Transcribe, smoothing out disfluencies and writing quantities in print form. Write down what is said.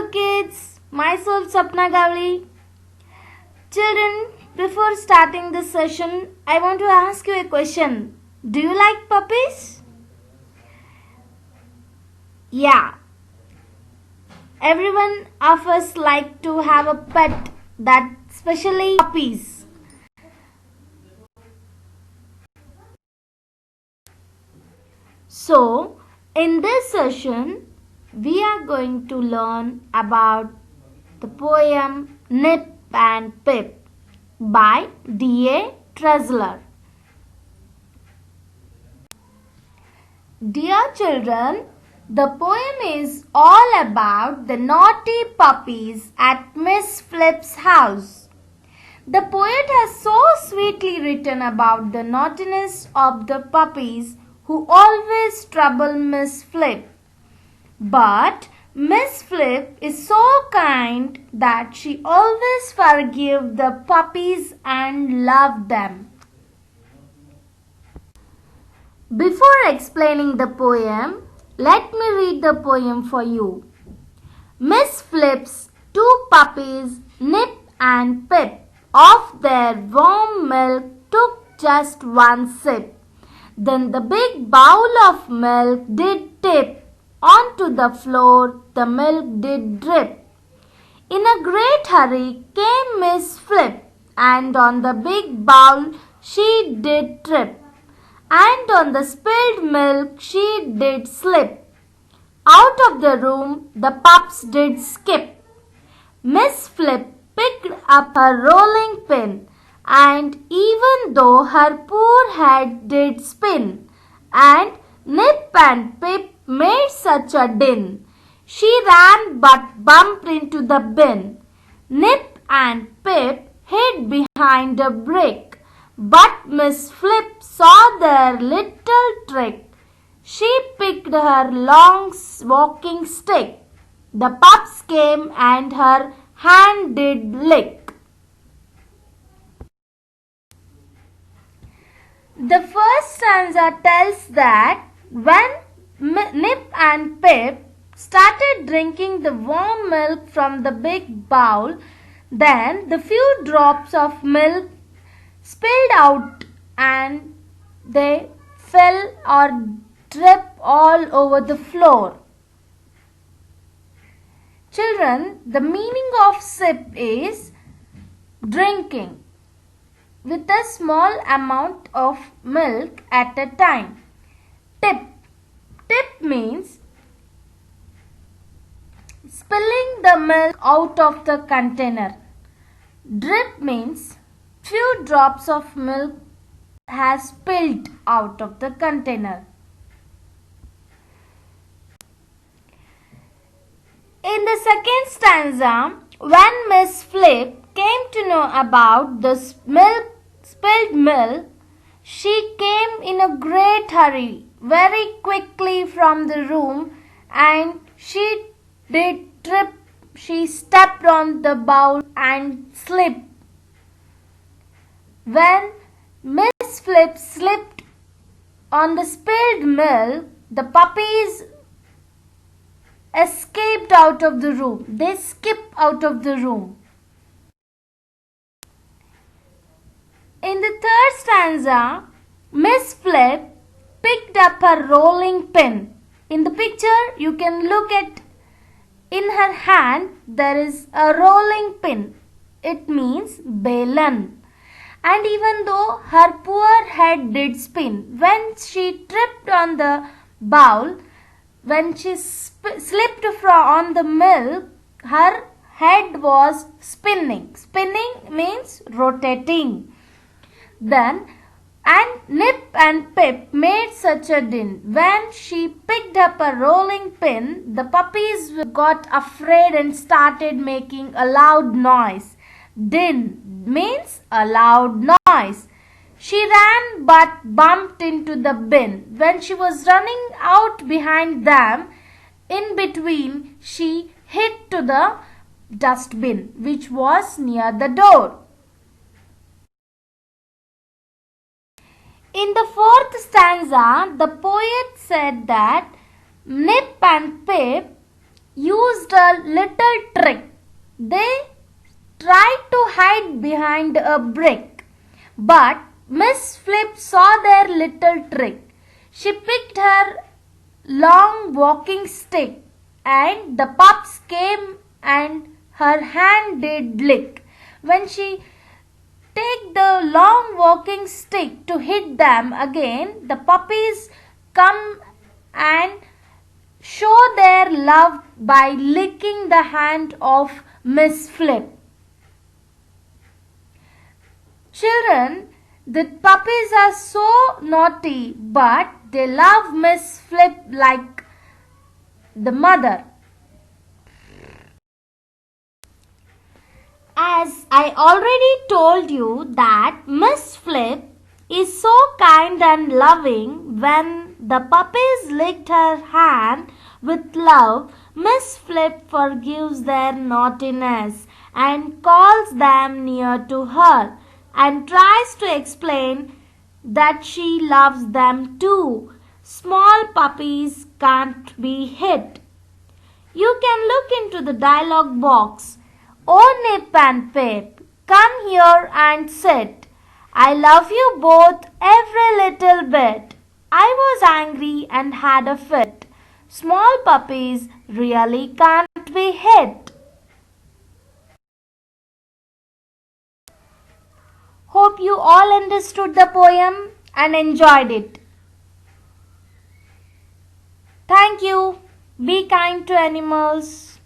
Hello kids, myself Sapna Gavli. Children, before starting this session, I want to ask you a question. Do you like puppies? Yeah. Everyone of us like to have a pet, that especially puppies. So, in this session, we are going to learn about the poem Nip and Pip by D.A. Treasler. Dear children, the poem is all about the naughty puppies at Miss Flip's house. The poet has so sweetly written about the naughtiness of the puppies who always trouble Miss Flip. But Miss Flip is so kind that she always forgives the puppies and loves them. Before explaining the poem, let me read the poem for you. Miss Flip's two puppies, Nip and Pip, of their warm milk took just one sip. Then the big bowl of milk did tip. Onto the floor the milk did drip. In a great hurry came Miss Flip, and on the big bowl she did trip, and on the spilled milk she did slip. Out of the room the pups did skip. Miss Flip picked up her rolling pin, and even though her poor head did spin, and Nip and Pip made such a din, she ran but bumped into the bin. Nip and Pip hid behind a brick, but Miss Flip saw their little trick. She picked her long walking stick. The pups came and her hand did lick. The first stanza tells that when Nip and Pip started drinking the warm milk from the big bowl, then the few drops of milk spilled out and they fell or dripped all over the floor. Children, the meaning of sip is drinking with a small amount of milk at a time. Tip. Tip means spilling the milk out of the container. Drip means few drops of milk has spilled out of the container. In the second stanza, when Miss Flip came to know about the spilled milk, she came in a great hurry, very quickly from the room, and she did trip. She stepped on the bowl and slipped. When Miss Flip slipped on the spilled milk, the puppies escaped out of the room. They skipped out of the room. In the third stanza, Miss Flip picked up her rolling pin. In the picture, you can look at in her hand there is a rolling pin. It means balloon. And even though her poor head did spin, when she tripped on the bowl, when she slipped on the milk, her head was spinning. Spinning means rotating. Then, and Nip and Pip made such a din. When she picked up a rolling pin, the puppies got afraid and started making a loud noise. Din means a loud noise. She ran but bumped into the bin. When she was running out behind them, in between she hit to the dustbin which was near the door. In the fourth stanza, the poet said that Nip and Pip used a little trick. They tried to hide behind a brick, but Miss Flip saw their little trick. She picked her long walking stick, and the pups came and her hand did lick. When she take the long walking stick to hit them again, the puppies come and show their love by licking the hand of Miss Flip. Children, the puppies are so naughty, but they love Miss Flip like the mother. As I already told you that Miss Flip is so kind and loving, when the puppies licked her hand with love, Miss Flip forgives their naughtiness and calls them near to her and tries to explain that she loves them too. Small puppies can't be hit. You can look into the dialogue box. Oh, Nip and Pip, come here and sit. I love you both every little bit. I was angry and had a fit. Small puppies really can't be hit. Hope you all understood the poem and enjoyed it. Thank you. Be kind to animals.